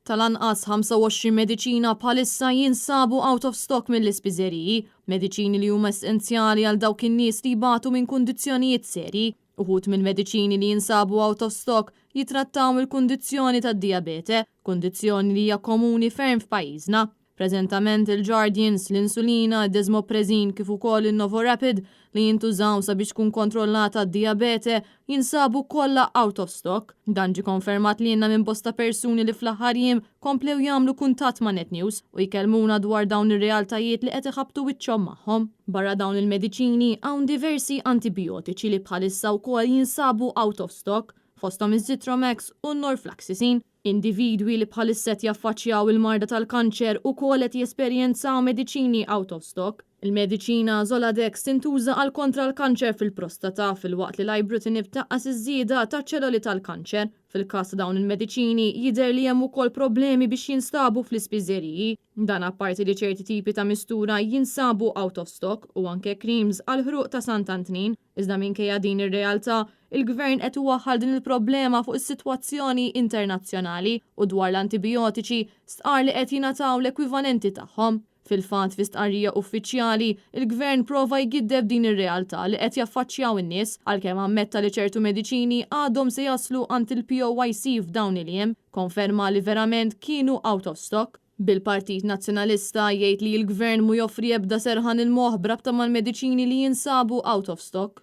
Tal-anqas 25 mediċina bħalissa jinsabu out of stock mill-ispiżeriji, mediċini li huma essenzjali għal dawk in-nies li jbatu minn kundizzjonijiet serji. Uħud mill-mediċini li jinsabu out of stock jitrattaw il-kundizzjoni tad-dijabete, kundizzjoni li hija komuni ferm f'pajjiżna. Preżentament il-Jardians, l-insulina, id-desmoprezin kif ukoll il-Novorapid li jintużaw sabiex tkun kontrollata d-dijabete jinsabu kollha out of stock. Dan ġie konfermat lilna minn bosta persuni li fl-aħħar jiem komplew jagħmlu kuntatt ma' Net News u jkellmuna dwar dawn ir-realtajiet li qed iħabbtu wiċċhom magħhom. Barra dawn il-mediċini hawn diversi antibiotiċi li bħalissa wkoll jinsabu out of stock, fosthom iż-Zitromax u n-Norfloxacin. Individwi li bħalisset jaffaċċjaw il-marda tal-kanċer ukoll qed jesperjenzaw mediċini out of stock. Il-mediċina Zoladex tintuża għal kontra l-kanċer fil-prostata fil-waqt li l-ibrutinib taqqas iż-żieda taċ-ċelloli tal-kanċer. Fil-każ ta' dawn il-mediċini jidher li hemm ukoll problemi biex jinstabu fl-ispiżeriji. Dan apparti li ċerti tipi ta' mistura jinsabu out of stock u anke creams għal ħruq ta' Sant'Antnin. Iżda minkejja din ir-realtà, il-gvern qed iwaħħal din il-problema fuq is-sitwazzjoni internazzjonali u dwar l-antibiotiċi stqar li qed jingħataw l-ekwivalenti tagħhom. Fil-fatt fi stqarrija uffiċjali, il-gvern prova jgiddeb din ir-realtà li qed jaffaċċjaw in-nies għalkemm ammetta li ċertu mediċini għadhom se jaslu għand il-POYC f'dawn il-jiem, konferma li verament kienu out of stock. Bil-Partit Nazzjonalista jgħid li l-gvern mu joffri ebda serħan il-moħħ brabta mal-mediċini li jinsabu out of stock.